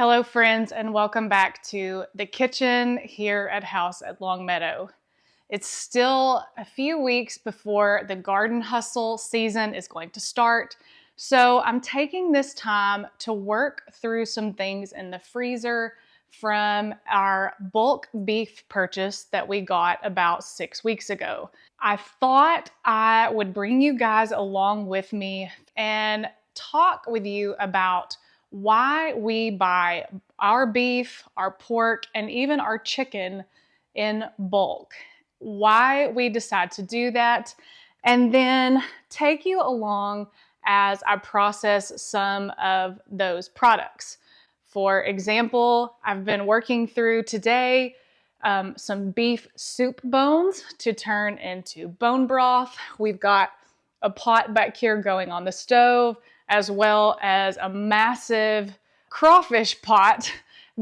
Hello friends, and welcome back to the kitchen here at House at Longmeadow. It's still a few weeks before the garden hustle season is going to start, so I'm taking this time to work through some things in the freezer from our bulk beef purchase that we got about 6 weeks ago. I thought I would bring you guys along with me and talk with you about why we buy our beef, our pork, and even our chicken in bulk, why we decide to do that, and then take you along as I process some of those products. For example, I've been working through today some beef soup bones to turn into bone broth. We've got a pot back here going on the stove, as well as a massive crawfish pot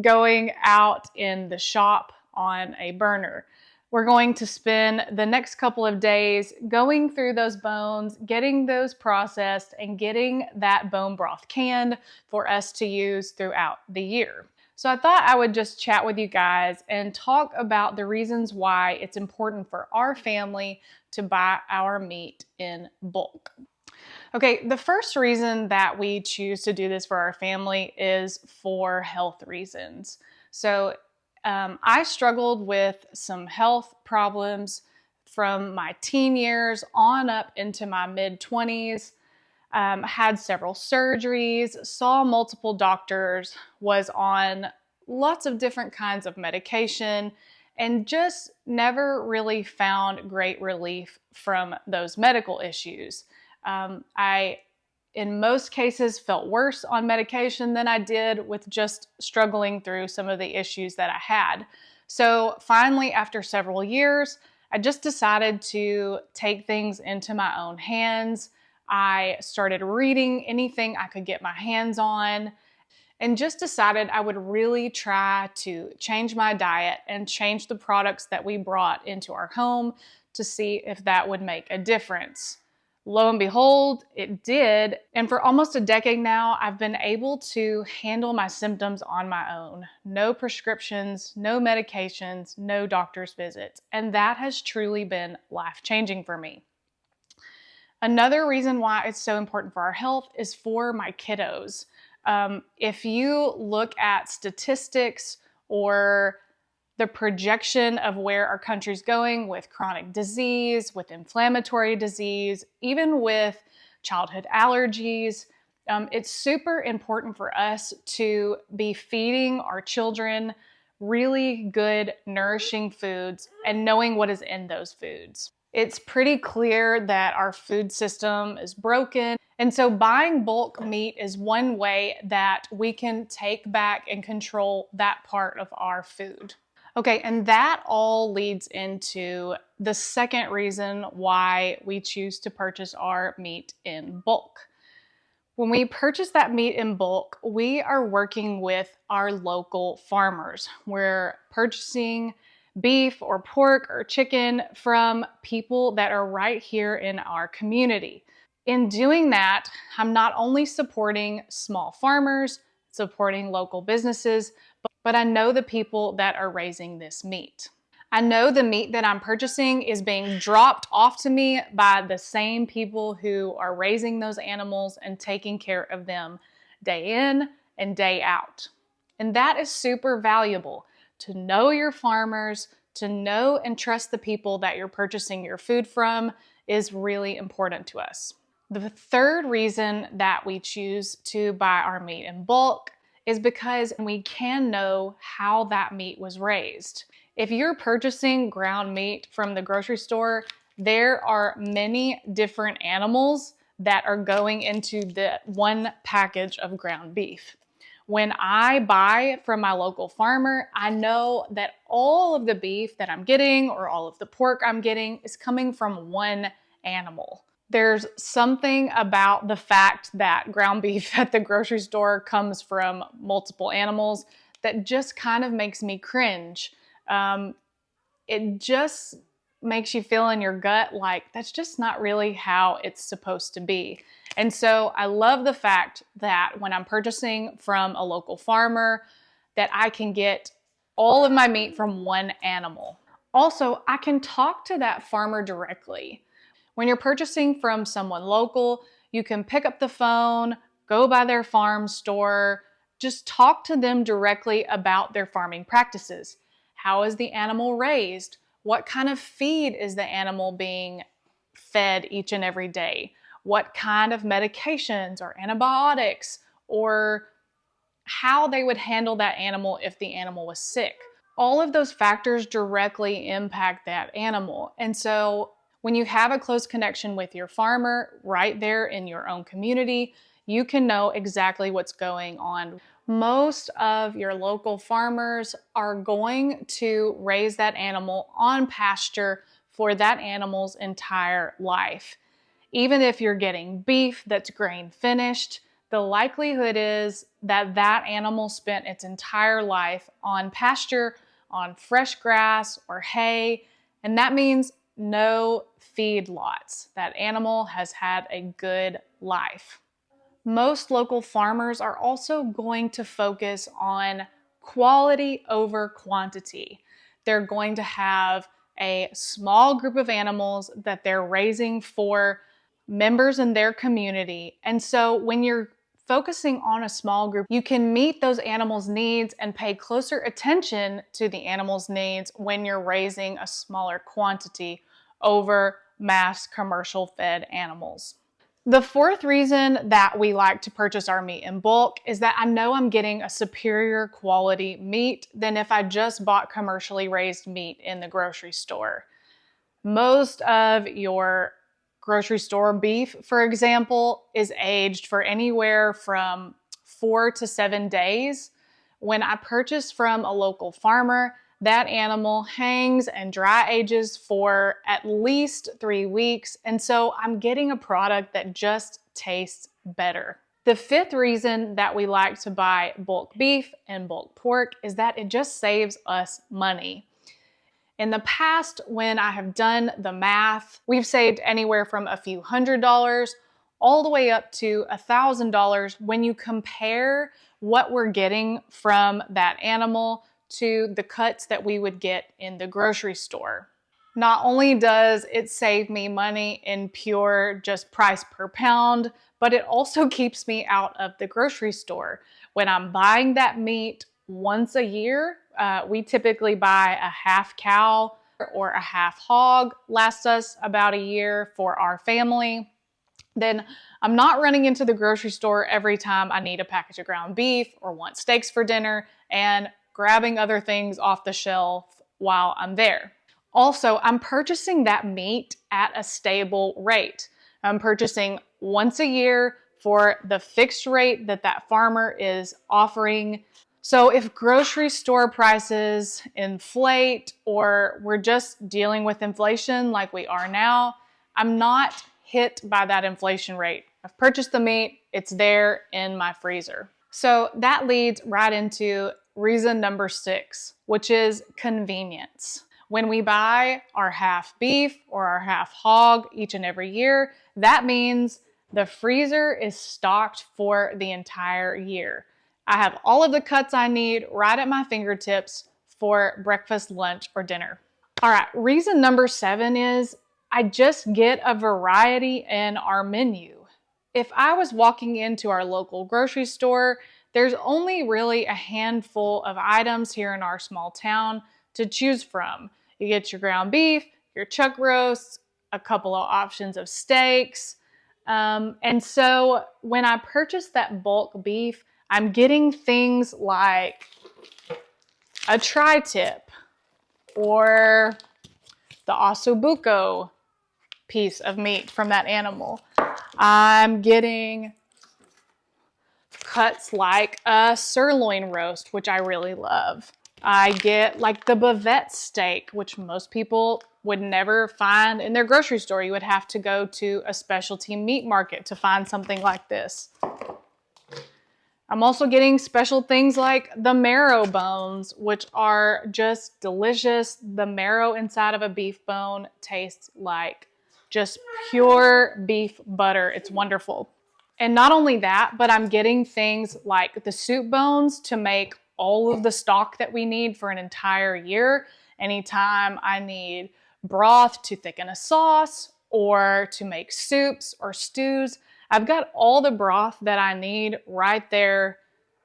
going out in the shop on a burner. We're going to spend the next couple of days going through those bones, getting those processed, and getting that bone broth canned for us to use throughout the year. So I thought I would just chat with you guys and talk about the reasons why it's important for our family to buy our meat in bulk. Okay, the first reason that we choose to do this for our family is for health reasons. So I struggled with some health problems from my teen years on up into my mid-20s. Had several surgeries, saw multiple doctors, was on lots of different kinds of medication, and just never really found great relief from those medical issues. I, in most cases, felt worse on medication than I did with just struggling through some of the issues that I had. So finally, after several years, I just decided to take things into my own hands. I started reading anything I could get my hands on and just decided I would really try to change my diet and change the products that we brought into our home to see if that would make a difference. Lo and behold, it did. And for almost a decade now, I've been able to handle my symptoms on my own. No prescriptions, no medications, no doctor's visits. And that has truly been life-changing for me. Another reason why it's so important for our health is for my kiddos. If you look at statistics or the projection of where our country's going with chronic disease, with inflammatory disease, even with childhood allergies, it's super important for us to be feeding our children really good, nourishing foods and knowing what is in those foods. It's pretty clear that our food system is broken. And so buying bulk meat is one way that we can take back and control that part of our food. Okay, and that all leads into the second reason why we choose to purchase our meat in bulk. When we purchase that meat in bulk, we are working with our local farmers. We're purchasing beef or pork or chicken from people that are right here in our community. In doing that, I'm not only supporting small farmers, supporting local businesses, but I know the people that are raising this meat. I know the meat that I'm purchasing is being dropped off to me by the same people who are raising those animals and taking care of them day in and day out. And that is super valuable. To know your farmers, to know and trust the people that you're purchasing your food from is really important to us. The third reason that we choose to buy our meat in bulk is because we can know how that meat was raised. If you're purchasing ground meat from the grocery store, there are many different animals that are going into the one package of ground beef. When I buy from my local farmer, I know that all of the beef that I'm getting or all of the pork I'm getting is coming from one animal. There's something about the fact that ground beef at the grocery store comes from multiple animals that just kind of makes me cringe. It just makes you feel in your gut like that's just not really how it's supposed to be. And so I love the fact that when I'm purchasing from a local farmer, that I can get all of my meat from one animal. Also, I can talk to that farmer directly. When you're purchasing from someone local, you can pick up the phone, go by their farm store, just talk to them directly about their farming practices. How is the animal raised? What kind of feed is the animal being fed each and every day? What kind of medications or antibiotics, or how they would handle that animal if the animal was sick. All of those factors directly impact that animal. And so when you have a close connection with your farmer right there in your own community, you can know exactly what's going on. Most of your local farmers are going to raise that animal on pasture for that animal's entire life. Even if you're getting beef that's grain finished, the likelihood is that that animal spent its entire life on pasture, on fresh grass or hay, and that means no feedlots. That animal has had a good life. Most local farmers are also going to focus on quality over quantity. They're going to have a small group of animals that they're raising for members in their community. And so when you're focusing on a small group, you can meet those animals' needs and pay closer attention to the animals' needs when you're raising a smaller quantity over mass commercial fed animals. The fourth reason that we like to purchase our meat in bulk is that I know I'm getting a superior quality meat than if I just bought commercially raised meat in the grocery store. Most of your grocery store beef, for example, is aged for anywhere from 4 to 7 days. When I purchase from a local farmer, that animal hangs and dry ages for at least 3 weeks, and so I'm getting a product that just tastes better. The fifth reason that we like to buy bulk beef and bulk pork is that it just saves us money. In the past, when I have done the math, we've saved anywhere from a few $100s all the way up to $1,000 when you compare what we're getting from that animal to the cuts that we would get in the grocery store. Not only does it save me money in pure just price per pound, but it also keeps me out of the grocery store. When I'm buying that meat once a year, we typically buy a half cow or a half hog, lasts us about a year for our family. Then I'm not running into the grocery store every time I need a package of ground beef or want steaks for dinner and grabbing other things off the shelf while I'm there. Also, I'm purchasing that meat at a stable rate. I'm purchasing once a year for the fixed rate that that farmer is offering. So if grocery store prices inflate or we're just dealing with inflation like we are now, I'm not hit by that inflation rate. I've purchased the meat, it's there in my freezer. So that leads right into reason number 6, which is convenience. When we buy our half beef or our half hog each and every year, that means the freezer is stocked for the entire year. I have all of the cuts I need right at my fingertips for breakfast, lunch, or dinner. All right, reason number 7 is I just get a variety in our menu. If I was walking into our local grocery store, there's only really a handful of items here in our small town to choose from. You get your ground beef, your chuck roasts, a couple of options of steaks. And so when I purchase that bulk beef, I'm getting things like a tri-tip or the ossobuco piece of meat from that animal. I'm getting cuts like a sirloin roast, which I really love. I get like the bavette steak, which most people would never find in their grocery store. You would have to go to a specialty meat market to find something like this. I'm also getting special things like the marrow bones, which are just delicious. The marrow inside of a beef bone tastes like just pure beef butter. It's wonderful. And not only that, but I'm getting things like the soup bones to make all of the stock that we need for an entire year. Anytime I need broth to thicken a sauce or to make soups or stews, I've got all the broth that I need right there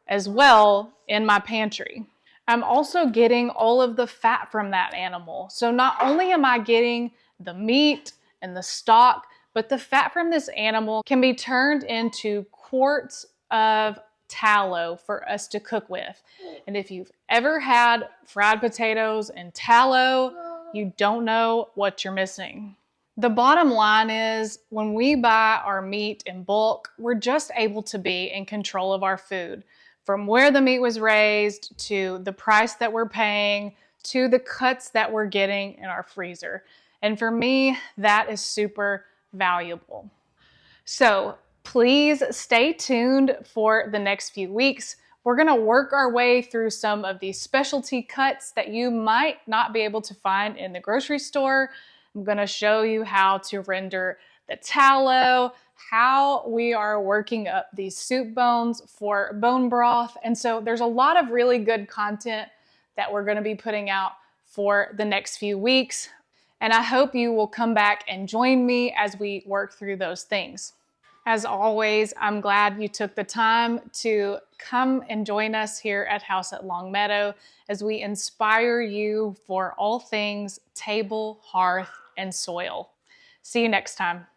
as well in my pantry. I'm also getting all of the fat from that animal. So not only am I getting the meat and the stock, but the fat from this animal can be turned into quarts of tallow for us to cook with. And if you've ever had fried potatoes and tallow, you don't know what you're missing. The bottom line is when we buy our meat in bulk, we're just able to be in control of our food. From where the meat was raised, to the price that we're paying, to the cuts that we're getting in our freezer. And for me, that is super valuable. So please stay tuned for the next few weeks. We're gonna work our way through some of these specialty cuts that you might not be able to find in the grocery store. I'm gonna show you how to render the tallow, how we are working up these soup bones for bone broth. And so there's a lot of really good content that we're gonna be putting out for the next few weeks. And I hope you will come back and join me as we work through those things. As always, I'm glad you took the time to come and join us here at House at Longmeadow as we inspire you for all things table, hearth, and soil. See you next time.